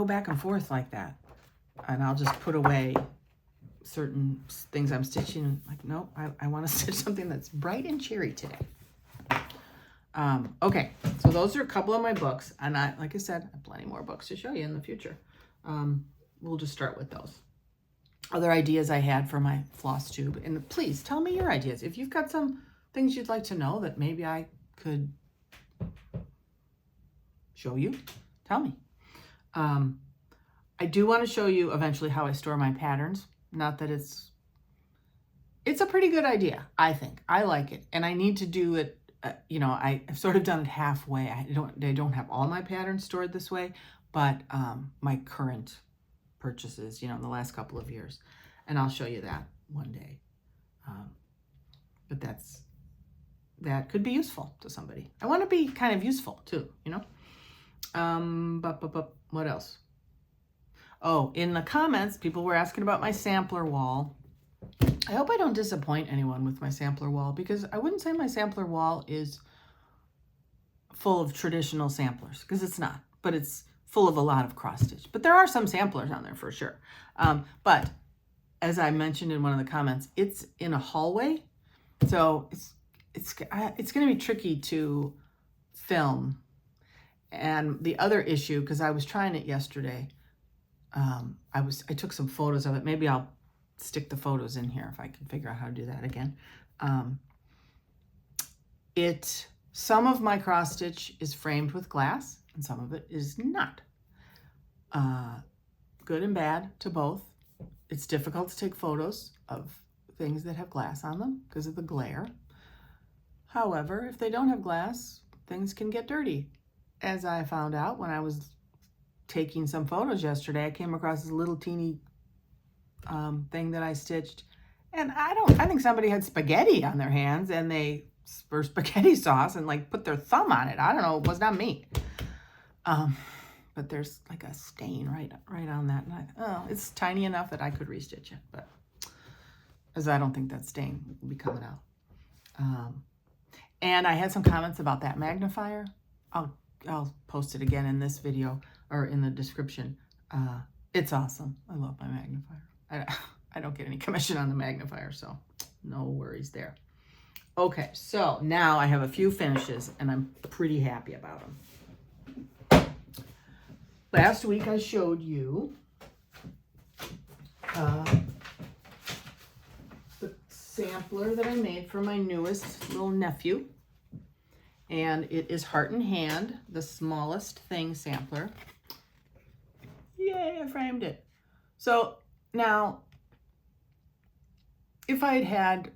back and forth like that, and I'll just put away certain things I'm stitching. Like, no, I want to stitch something that's bright and cheery today. Okay, so those are a couple of my books, and like I said, I have plenty more books to show you in the future. We'll just start with those. Other ideas I had for my FlossTube, and please tell me your ideas. If you've got some things you'd like to know that maybe I could show you, tell me. I do want to show you eventually how I store my patterns. Not that it's a pretty good idea, I think. I like it, and I need to do it. You know, I've sort of done it halfway. I don't have all my patterns stored this way, but my current purchases, you know, in the last couple of years, and I'll show you that one day. But that could be useful to somebody. I want to be kind of useful too, you know. What else? Oh, in the comments, people were asking about my sampler wall. I hope I don't disappoint anyone with my sampler wall, because I wouldn't say my sampler wall is full of traditional samplers, because it's not, but it's full of a lot of cross stitch. But there are some samplers on there for sure. But as I mentioned in one of the comments, it's in a hallway, so it's going to be tricky to film. And the other issue, because I was trying it yesterday, I took some photos of it. Maybe I'll stick the photos in here if I can figure out how to do that again. Some of my cross stitch is framed with glass, and some of it is not. Good and bad to both. It's difficult to take photos of things that have glass on them because of the glare. However, if they don't have glass, things can get dirty. As I found out when I was taking some photos yesterday, I came across this little teeny thing that I stitched, and I think somebody had spaghetti on their hands, and they for spaghetti sauce and like put their thumb on it. I don't know, it was not me. But there's like a stain right on that, and it's tiny enough that I could restitch it, but as I don't think that stain will be coming out. And I had some comments about that magnifier. I'll post it again in this video or in the description. It's awesome. I love my magnifier. I don't get any commission on the magnifier, so no worries there. Okay, so now I have a few finishes, and I'm pretty happy about them. Last week I showed you the sampler that I made for my newest little nephew, and it is Heart and Hand, the smallest thing sampler. Yay, I framed it. So now, if I had had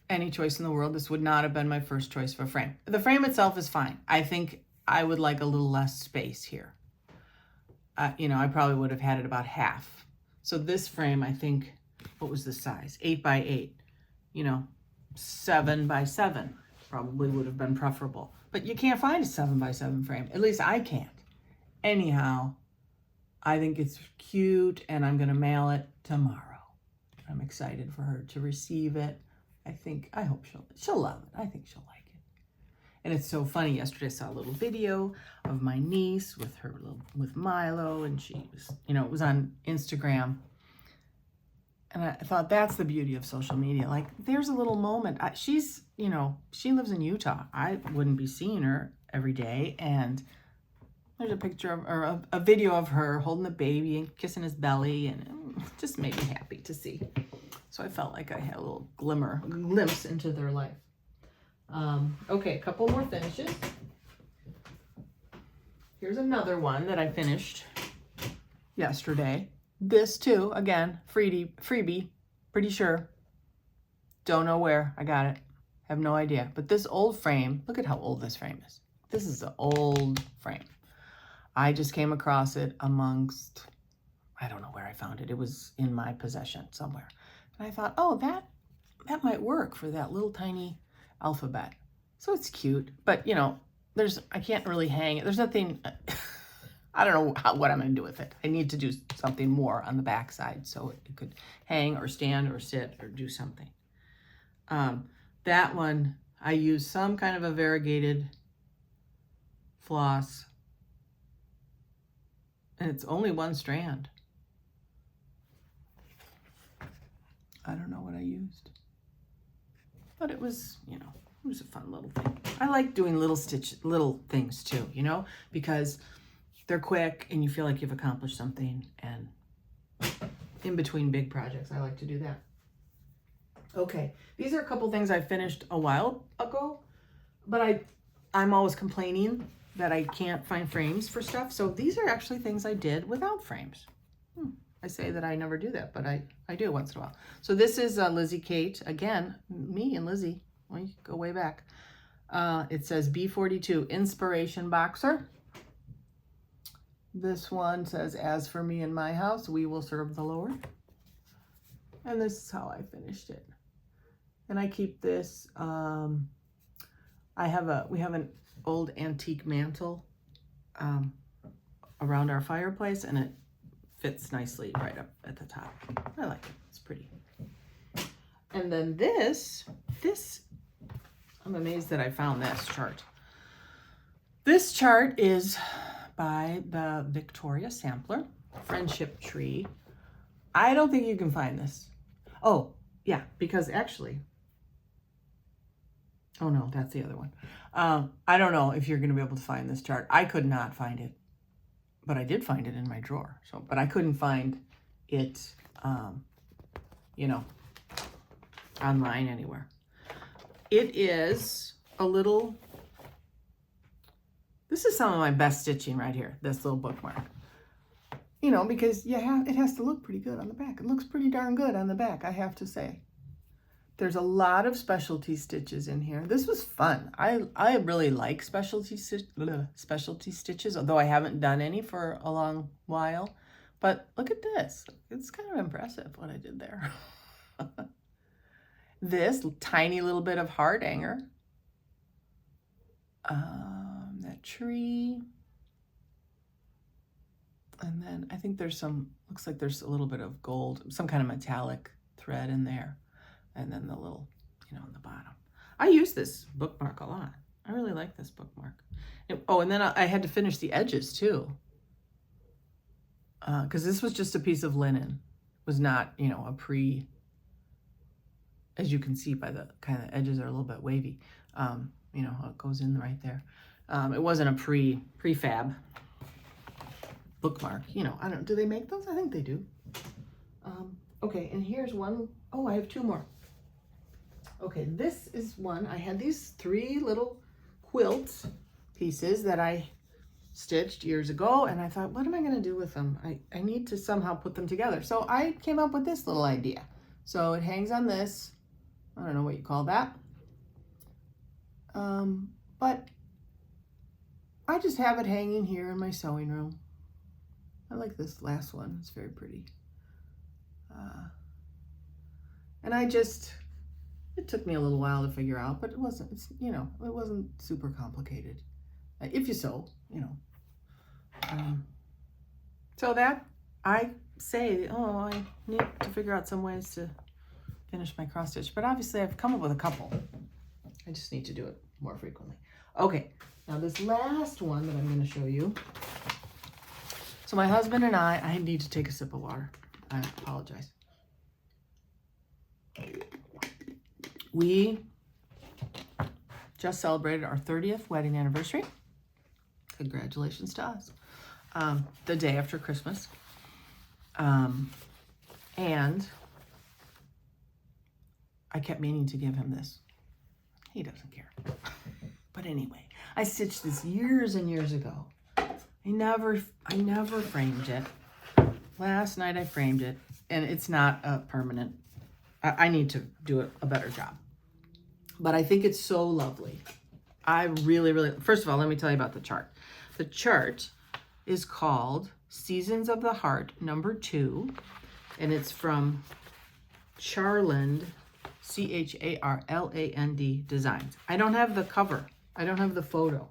any choice in the world, this would not have been my first choice for frame. The frame itself is fine. I think I would like a little less space here. You know, I probably would have had it about half. So this frame, I think, what was the size? 8 by 8. You know, 7 by 7 probably would have been preferable. But you can't find a 7 by 7 frame. At least I can't. Anyhow, I think it's cute, and I'm going to mail it tomorrow. I'm excited for her to receive it. I hope she'll love it. I think she'll like it. And it's so funny. Yesterday I saw a little video of my niece with Milo, and she was, you know, it was on Instagram. And I thought that's the beauty of social media. Like, there's a little moment. She's, you know, she lives in Utah. I wouldn't be seeing her every day. And there's a picture of, or a video of her holding the baby and kissing his belly, and it just made me happy to see. So I felt like I had a little glimpse into their life. Okay, a couple more finishes. Here's another one that I finished yesterday. This too, again, freebie, pretty sure. Don't know where I got it. Have no idea. But this old frame, look at how old this frame is. This is an old frame. I just came across it amongst, I don't know where I found it. It was in my possession somewhere. And I thought, oh, that might work for that little tiny alphabet. So it's cute, but you know, I can't really hang it. There's nothing, I don't know what I'm gonna do with it. I need to do something more on the back side so it could hang or stand or sit or do something. That one, I use some kind of a variegated floss, and it's only one strand. I don't know what I used, but it was, you know, it was a fun little thing. I like doing little things too, you know, because they're quick and you feel like you've accomplished something, and in between big projects, I like to do that. Okay, these are a couple things I finished a while ago, but I'm always complaining that I can't find frames for stuff. So these are actually things I did without frames. I say that I never do that, but I do once in a while. So this is Lizzie Kate. Again, me and Lizzie, we go way back. It says B42 Inspiration Boxer. This one says, as for me and my house, we will serve the Lord. And this is how I finished it. And I keep this, we have an old antique mantle around our fireplace, and it fits nicely right up at the top. I like it, it's pretty. And then this, I'm amazed that I found this chart. This chart is by the Victoria Sampler, Friendship Tree. I don't think you can find this. Oh, yeah, because actually, oh no, that's the other one. I don't know if you're going to be able to find this chart. I could not find it, but I did find it in my drawer. So, but I couldn't find it, you know, online anywhere. It is a little, this is some of my best stitching right here, this little bookmark. You know, because it has to look pretty good on the back. It looks pretty darn good on the back, I have to say. There's a lot of specialty stitches in here. This was fun. I really like specialty stitches, although I haven't done any for a long while. But look at this. It's kind of impressive what I did there. This tiny little bit of heart hanger. That tree. And then I think there's looks like there's a little bit of gold, some kind of metallic thread in there. And then the little, you know, on the bottom. I use this bookmark a lot. I really like this bookmark. And then I had to finish the edges too. Because this was just a piece of linen. It was not, you know, as you can see by the kind of edges are a little bit wavy. You know, how it goes in right there. It wasn't a prefab bookmark. You know, do they make those? I think they do. Okay, and here's one. Oh, I have two more. Okay, this is one. I had these 3 little quilt pieces that I stitched years ago, and I thought, what am I going to do with them? I need to somehow put them together. So I came up with this little idea. So it hangs on this. I don't know what you call that. But I just have it hanging here in my sewing room. I like this last one. It's very pretty. And it took me a little while to figure out, but it wasn't super complicated. If you sew, you know. So that, I say, I need to figure out some ways to finish my cross stitch, but obviously I've come up with a couple. I just need to do it more frequently. Okay, now this last one that I'm going to show you. So my husband and I need to take a sip of water. I apologize. We just celebrated our 30th wedding anniversary. Congratulations to us. The day after Christmas. And I kept meaning to give him this. He doesn't care. But anyway, I stitched this years and years ago. I never framed it. Last night I framed it, and it's not a permanent. I need to do a better job. But I think it's so lovely. I really, first of all, let me tell you about the chart. The chart is called Seasons of the Heart, number 2, and it's from Charland, Charland Designs. I don't have the cover. I don't have the photo.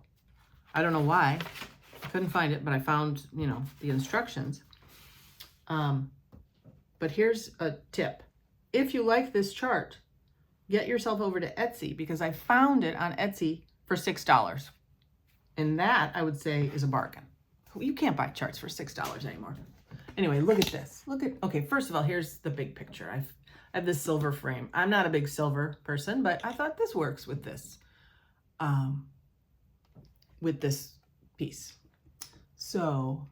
I don't know why. I couldn't find it, but I found, you know, the instructions. But here's a tip. If you like this chart, get yourself over to Etsy, because I found it on Etsy for $6. And that, I would say, is a bargain. You can't buy charts for $6 anymore. Anyway, look at this. Okay, first of all, here's the big picture. I have this silver frame. I'm not a big silver person, but I thought this works with this piece. So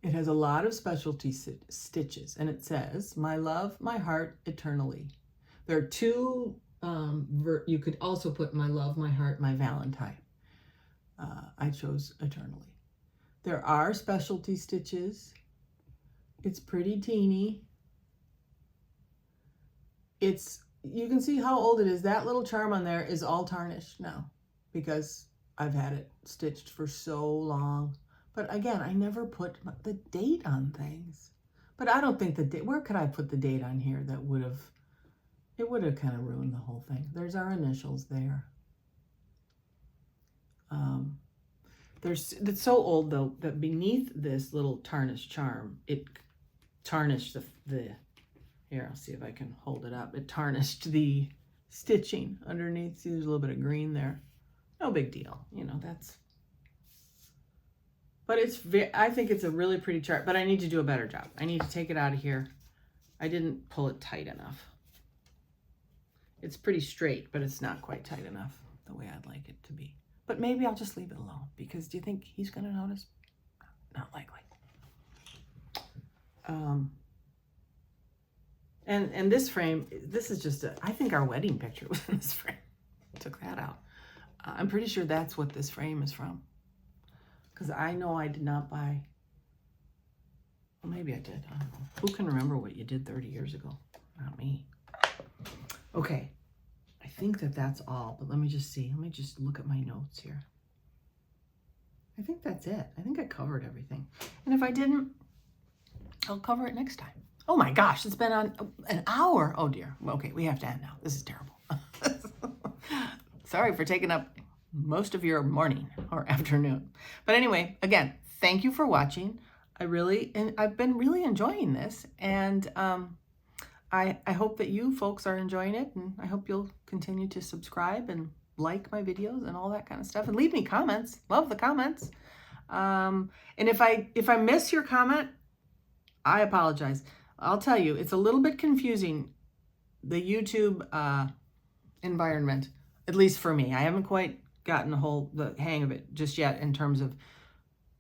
it has a lot of specialty stitches, and it says, "My love, my heart, eternally." There are two, you could also put "My love, my heart, my Valentine." I chose eternally. There are specialty stitches. It's pretty teeny. You can see how old it is. That little charm on there is all tarnished now because I've had it stitched for so long. But again, I never put the date on things. But I don't think the date, where could I put the date on here that would have, it would have kind of ruined the whole thing. There's our initials there. It's so old though that beneath this little tarnished charm, it tarnished here, I'll see if I can hold it up. It tarnished the stitching underneath. See, there's a little bit of green there. No big deal, you know, but I think it's a really pretty chart, but I need to do a better job. I need to take it out of here. I didn't pull it tight enough. It's pretty straight, but it's not quite tight enough the way I'd like it to be. But maybe I'll just leave it alone, because do you think he's going to notice? Not likely. And this frame, this is just I think our wedding picture was in this frame. Took that out. I'm pretty sure that's what this frame is from. Because I know I did not buy, well, maybe I did. I don't know. Who can remember what you did 30 years ago? Not me. Okay. I think that's all, but let me just see. Let me just look at my notes here. I think that's it. I think I covered everything. And if I didn't, I'll cover it next time. Oh my gosh, it's been on an hour. Oh dear. Okay, we have to end now. This is terrible. Sorry for taking up most of your morning or afternoon. But anyway, again, thank you for watching. I've been really enjoying this, and I hope that you folks are enjoying it, and I hope you'll continue to subscribe and like my videos and all that kind of stuff, and leave me comments. Love the comments. And if I miss your comment, I apologize. I'll tell you, it's a little bit confusing, the YouTube environment, at least for me. I haven't quite gotten the hang of it just yet, in terms of,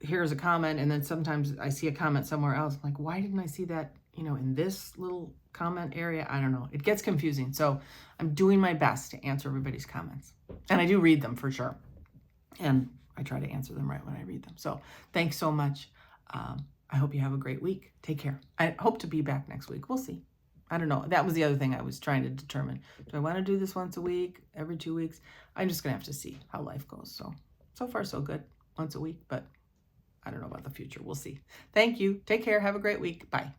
here's a comment, and then sometimes I see a comment somewhere else. I'm like, why didn't I see that, in this little comment area? I don't know. It gets confusing. So I'm doing my best to answer everybody's comments. And I do read them for sure. And I try to answer them right when I read them. So thanks so much. I hope you have a great week. Take care. I hope to be back next week. We'll see. I don't know. That was the other thing I was trying to determine. Do I want to do this once a week, every 2 weeks? I'm just going to have to see how life goes. So far so good. Once a week, but I don't know about the future. We'll see. Thank you. Take care. Have a great week. Bye.